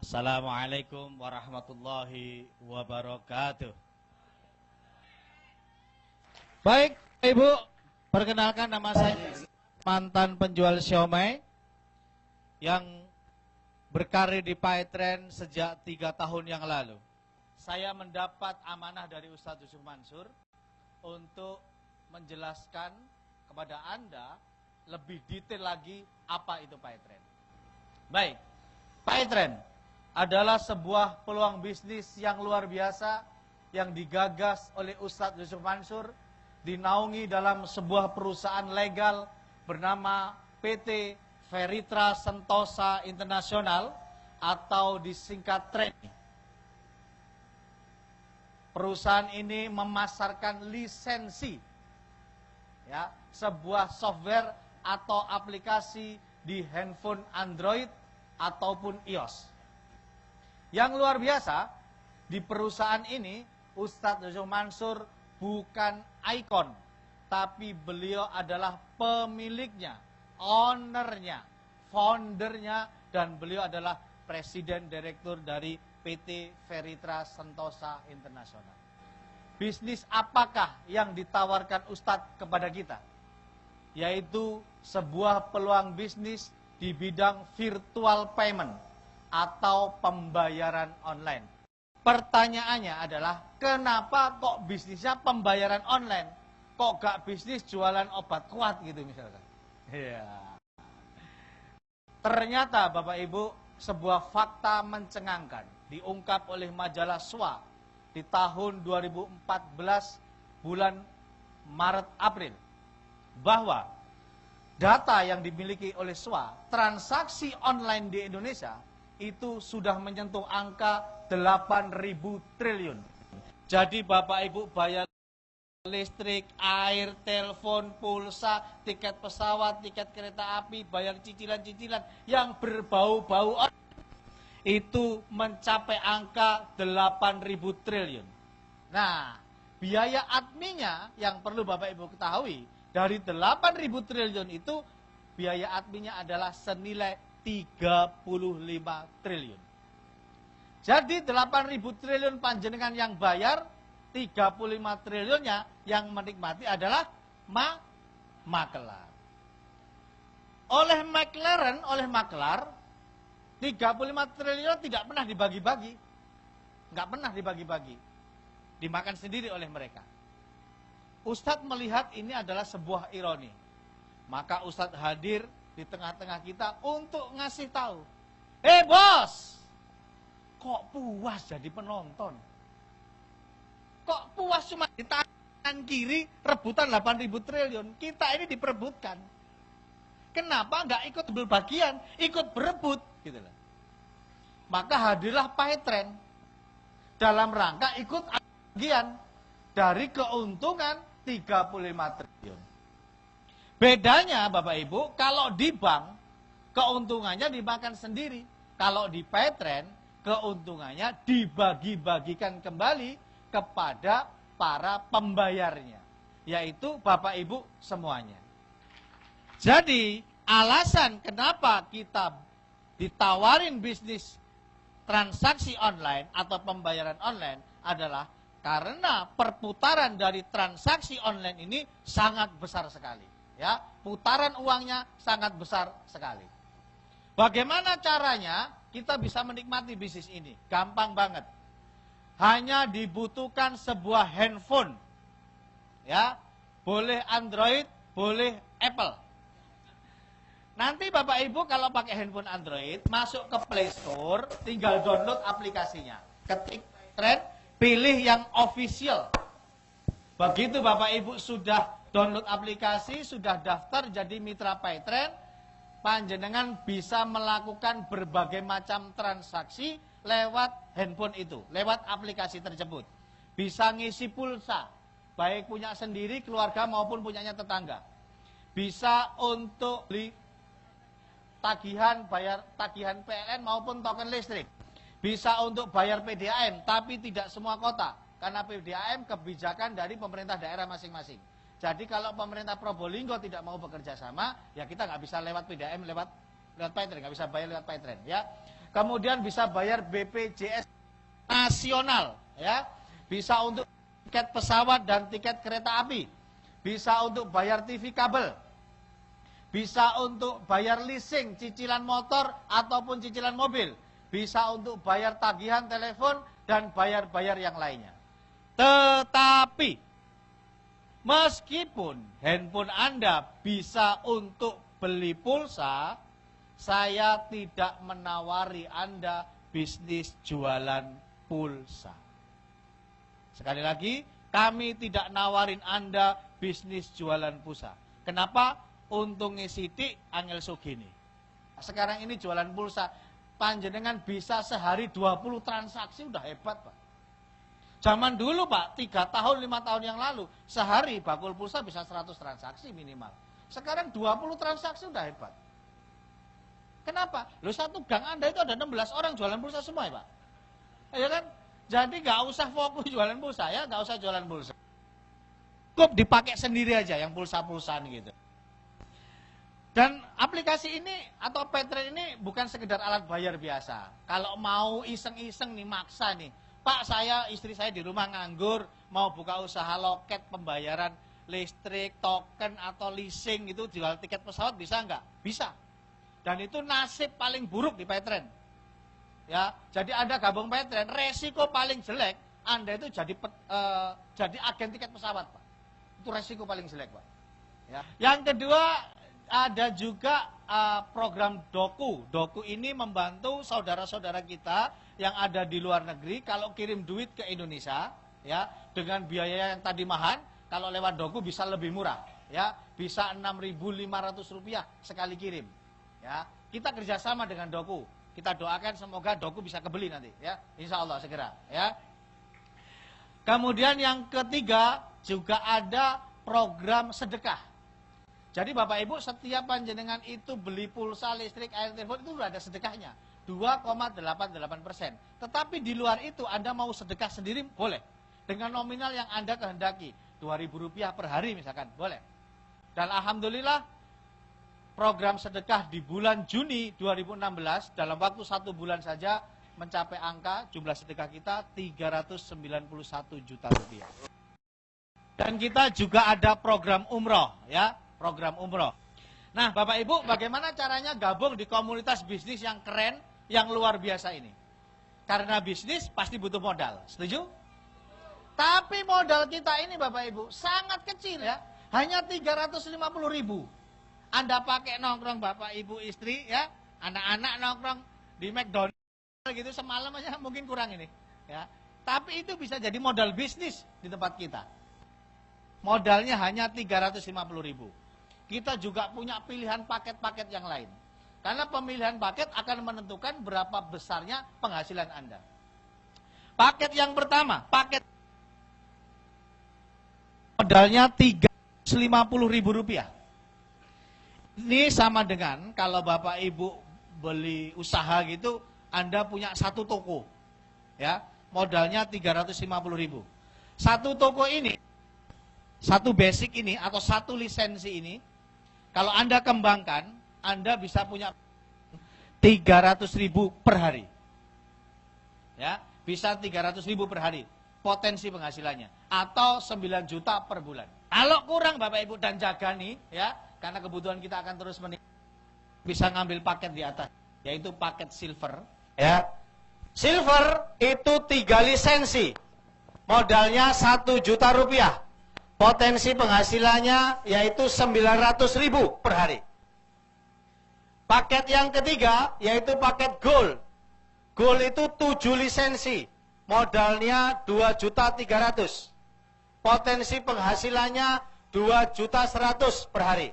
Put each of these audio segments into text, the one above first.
Assalamualaikum warahmatullahi wabarakatuh. Baik, Ibu, perkenalkan nama saya mantan penjual siomay yang berkarir di Paitren sejak 3 tahun yang lalu. Saya mendapat amanah dari Ustadz Yusuf Mansur untuk menjelaskan kepada Anda lebih detail lagi apa itu Paitren. Baik, Paitren adalah sebuah peluang bisnis yang luar biasa yang digagas oleh Ustadz Yusuf Mansur, dinaungi dalam sebuah perusahaan legal bernama PT Feritra Sentosa Internasional atau disingkat TREN. Perusahaan ini memasarkan lisensi, ya, sebuah software atau aplikasi di handphone Android ataupun iOS. Yang luar biasa, di perusahaan ini Ustadz Yusuf Mansur bukan ikon, tapi beliau adalah pemiliknya, ownernya, foundernya, dan beliau adalah presiden direktur dari PT Feritra Sentosa Internasional. Bisnis apakah yang ditawarkan Ustadz kepada kita? Yaitu sebuah peluang bisnis di bidang virtual payment atau pembayaran online. Pertanyaannya adalah, kenapa kok bisnisnya pembayaran online? Kok gak bisnis jualan obat kuat gitu misalkan? Ya. Ternyata Bapak Ibu, sebuah fakta mencengangkan diungkap oleh majalah SWA di tahun 2014 bulan Maret April, bahwa data yang dimiliki oleh SWA, transaksi online di Indonesia itu sudah menyentuh angka 8.000 triliun. Jadi Bapak Ibu bayar listrik, air, telepon, pulsa, tiket pesawat, tiket kereta api, bayar cicilan-cicilan yang berbau-bau itu mencapai angka 8.000 triliun. Nah, biaya adminnya yang perlu Bapak Ibu ketahui, dari 8.000 triliun itu biaya adminnya adalah senilai 35 triliun. Jadi 8.000 triliun panjenengan yang bayar, 35 triliunnya yang menikmati adalah makelar. Oleh maklar, 35 triliun tidak pernah dibagi-bagi. Nggak pernah dibagi-bagi. Dimakan sendiri oleh mereka. Ustadz melihat ini adalah sebuah ironi. Maka Ustadz hadir di tengah-tengah kita untuk ngasih tahu. Bos, kok puas jadi penonton? Kok puas cuma di tangan kiri rebutan 8.000 triliun? Kita ini diperebutkan. Kenapa nggak ikut berbagian, ikut berebut? Gitu loh. Maka hadirlah Paitren dalam rangka ikut bagian dari keuntungan 35 triliun. Bedanya Bapak Ibu, kalau di bank keuntungannya dimakan sendiri. Kalau di Paitren keuntungannya dibagi-bagikan kembali kepada para pembayarnya, yaitu Bapak Ibu semuanya. Jadi alasan kenapa kita ditawarin bisnis transaksi online atau pembayaran online adalah karena perputaran dari transaksi online ini sangat besar sekali. Ya, putaran uangnya sangat besar sekali. Bagaimana caranya kita bisa menikmati bisnis ini? Gampang banget. Hanya dibutuhkan sebuah handphone. Ya, boleh Android, boleh Apple. Nanti Bapak Ibu kalau pakai handphone Android, masuk ke Play Store, tinggal download aplikasinya. Ketik Paitren, pilih yang official. Begitu Bapak Ibu sudah download aplikasi, sudah daftar jadi mitra Paitren, panjenengan bisa melakukan berbagai macam transaksi lewat handphone itu, lewat aplikasi tersebut. Bisa ngisi pulsa, baik punya sendiri, keluarga maupun punyanya tetangga. Bisa untuk beli tagihan, bayar tagihan PLN maupun token listrik. Bisa untuk bayar PDAM, tapi tidak semua kota. Karena PDAM kebijakan dari pemerintah daerah masing-masing. Jadi kalau pemerintah Probolinggo tidak mau bekerja sama, ya kita nggak bisa lewat PDAM, lewat Paitren, nggak bisa bayar lewat Paitren, ya. kemudian bisa bayar BPJS nasional, ya, bisa untuk tiket pesawat dan tiket kereta api, bisa untuk bayar TV kabel, bisa untuk bayar leasing, cicilan motor ataupun cicilan mobil, bisa untuk bayar tagihan telepon dan bayar-bayar yang lainnya. Tetapi meskipun handphone Anda bisa untuk beli pulsa, saya tidak menawari Anda bisnis jualan pulsa. Sekali lagi, kami tidak nawarin Anda bisnis jualan pulsa. Kenapa? Untungnya sidik, angel sugini. Sekarang ini jualan pulsa, panjenengan bisa sehari 20 transaksi, udah hebat, Pak. Zaman dulu, Pak, 3 tahun, 5 tahun yang lalu, sehari bakul pulsa bisa 100 transaksi minimal. Sekarang 20 transaksi udah hebat. Kenapa? Loh, satu gang Anda itu ada 16 orang jualan pulsa semua ya, Pak. Ya kan? Jadi nggak usah fokus jualan pulsa ya, nggak usah jualan pulsa. Cukup dipakai sendiri aja yang pulsa-pulsaan gitu. Dan aplikasi ini atau Paytrade ini bukan sekedar alat bayar biasa. Kalau mau iseng-iseng nih, maksa nih, Pak, istri saya di rumah nganggur, mau buka usaha loket pembayaran listrik, token atau leasing itu, jual tiket pesawat bisa nggak? Bisa. Dan itu nasib paling buruk di Paytrade. Ya, jadi Anda gabung Paytrade, resiko paling jelek Anda itu jadi agen tiket pesawat, Pak. Itu resiko paling jelek, Pak. Ya. Yang kedua, ada juga program Doku. Doku ini membantu saudara-saudara kita yang ada di luar negeri kalau kirim duit ke Indonesia, ya, dengan biaya yang tadi mahal, kalau lewat Doku bisa lebih murah, ya, bisa Rp6.500 sekali kirim. Ya, kita kerjasama dengan Doku. Kita doakan semoga Doku bisa kebeli nanti, ya, insya Allah segera, ya. Kemudian yang ketiga juga ada program sedekah. Jadi Bapak Ibu, setiap panjenengan itu beli pulsa, listrik, air, telepon itu sudah ada sedekahnya, 2,88%. Tetapi di luar itu Anda mau sedekah sendiri boleh, dengan nominal yang Anda kehendaki, Rp2.000 per hari misalkan, boleh. Dan alhamdulillah, program sedekah di bulan Juni 2016 dalam waktu 1 bulan saja mencapai angka jumlah sedekah kita Rp391 juta. Dan kita juga ada program umroh, ya, program umroh. Nah, Bapak Ibu, bagaimana caranya gabung di komunitas bisnis yang keren, yang luar biasa ini? Karena bisnis pasti butuh modal, setuju? Tapi modal kita ini Bapak Ibu sangat kecil, ya, hanya 350.000. Anda pakai nongkrong Bapak Ibu istri, ya, anak-anak nongkrong di McDonald gitu semalam aja mungkin kurang ini, ya. Tapi itu bisa jadi modal bisnis di tempat kita. Modalnya hanya 350.000. Kita juga punya pilihan paket-paket yang lain. Karena pemilihan paket akan menentukan berapa besarnya penghasilan Anda. Paket yang pertama, paket modalnya Rp350.000. Ini sama dengan kalau Bapak Ibu beli usaha gitu, Anda punya satu toko, ya, modalnya 350.000. Satu toko ini, satu basic ini atau satu lisensi ini, kalau Anda kembangkan, Anda bisa punya 300.000 per hari, ya, bisa 300.000 per hari potensi penghasilannya, atau 9 juta per bulan. Kalau kurang Bapak Ibu dan jaga nih, ya, karena kebutuhan kita akan terus meningkat, bisa ngambil paket di atas, yaitu paket silver, ya. Silver itu 3 lisensi, modalnya Rp1.000.000, potensi penghasilannya yaitu 900.000 per hari. Paket yang ketiga yaitu paket gold. Gold itu 7 lisensi, modalnya 2.300.000, potensi penghasilannya 2.100.000 per hari.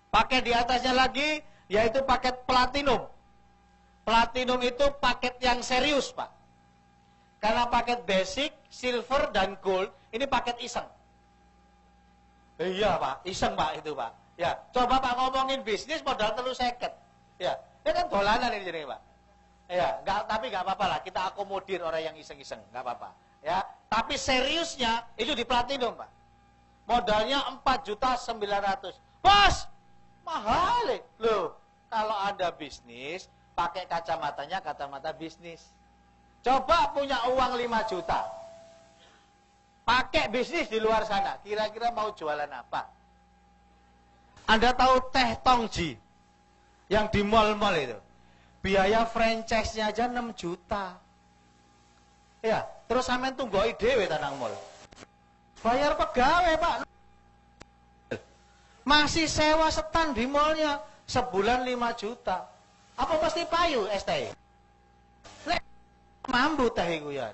Paket di atasnya lagi yaitu paket platinum. Platinum itu paket yang serius, Pak. Karena paket basic, silver, dan gold ini paket iseng. Iya, Pak, iseng, Pak, itu, Pak. Ya, coba Pak ngomongin bisnis modal 350. Ya, ini kan dolanan ini jadi, Pak. Ya, tapi nggak apa-apa lah, kita akomodir orang yang iseng-iseng, nggak apa-apa. Ya, tapi seriusnya itu di platinum, Pak. Modalnya 4.900.000. Bos, mahal loh. Kalau Anda bisnis, pakai kacamatanya kacamata bisnis. Coba punya uang 5 juta. Pakai bisnis di luar sana. Kira-kira mau jualan apa? Anda tahu teh Tongji yang di mall-mall itu? Biaya franchise-nya aja 6 juta. Ya, terus sampean tunggoi dhewe tanang mall. Bayar pegawai, Pak. Masih sewa setan di mallnya sebulan 5 juta. Apa pasti payu STI? Lek mampu teh iku ya.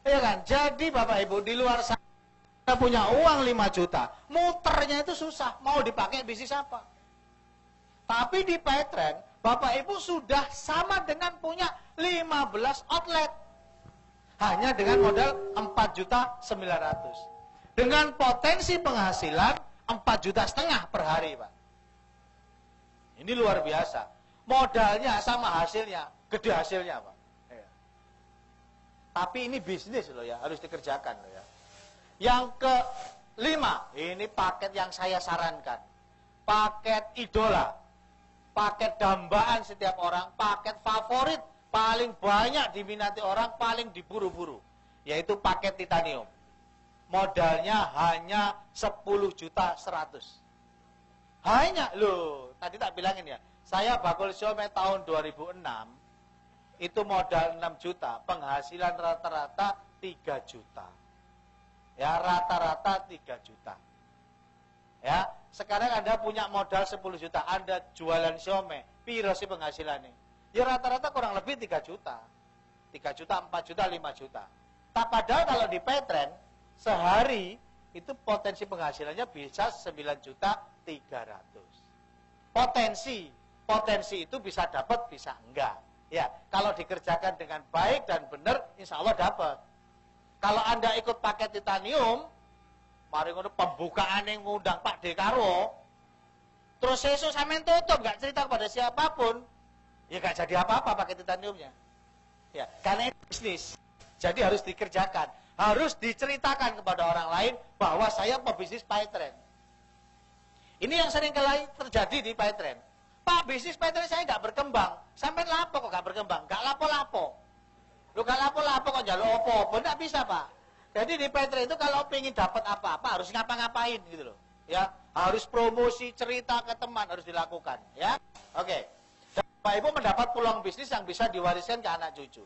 Iya kan? Jadi Bapak Ibu di luar sana punya uang 5 juta, muternya itu susah. Mau dipakai bisnis apa? Tapi di Paytrend, Bapak Ibu sudah sama dengan punya 15 outlet. Hanya dengan modal 4.900.000. Dengan potensi penghasilan 4,5 juta per hari, Pak. Ini luar biasa. Modalnya sama hasilnya, gede hasilnya, Pak. Ya. Tapi ini bisnis loh ya, harus dikerjakan loh ya. Yang kelima, ini paket yang saya sarankan. Paket idola. Paket dambaan setiap orang, paket favorit, paling banyak diminati orang, paling diburu-buru. Yaitu paket titanium. Modalnya hanya 10.100.000. Hanya, loh, tadi tak bilangin ya, saya bakul siomay tahun 2006, itu modal 6 juta, penghasilan rata-rata 3 juta. Ya, rata-rata 3 juta. Ya, sekarang Anda punya modal 10 juta, Anda jualan siomay, piro sih penghasilannya? Ya rata-rata kurang lebih 3 juta. 3 juta, 4 juta, 5 juta. Tak padahal kalau di Paytrend, sehari itu potensi penghasilannya bisa 9.300.000. Potensi itu bisa dapat, bisa enggak. Ya, kalau dikerjakan dengan baik dan benar, insya Allah dapat. Kalau Anda ikut paket titanium, mari ngono pembukaan yang ngundang Pak Dekaro, terus sesuk sampean tutup, nggak cerita kepada siapapun, ya nggak jadi apa-apa paket titaniumnya. Ya, karena ini bisnis, jadi harus dikerjakan. Harus diceritakan kepada orang lain bahwa saya pebisnis Paytrend. Ini yang sering kali terjadi di Paytrend. Pak, bisnis Paytrend saya nggak berkembang. Sampai lapo kok nggak berkembang? Nggak lapo-lapo. Lu nggak lapo-lapo kok jalur opo-opo? Nggak bisa, Pak. Jadi di Paytrend itu kalau pengen dapat apa-apa harus ngapa-ngapain gitu loh. Ya, harus promosi, cerita ke teman harus dilakukan. Ya, oke. Bapak Ibu mendapat peluang bisnis yang bisa diwariskan ke anak cucu.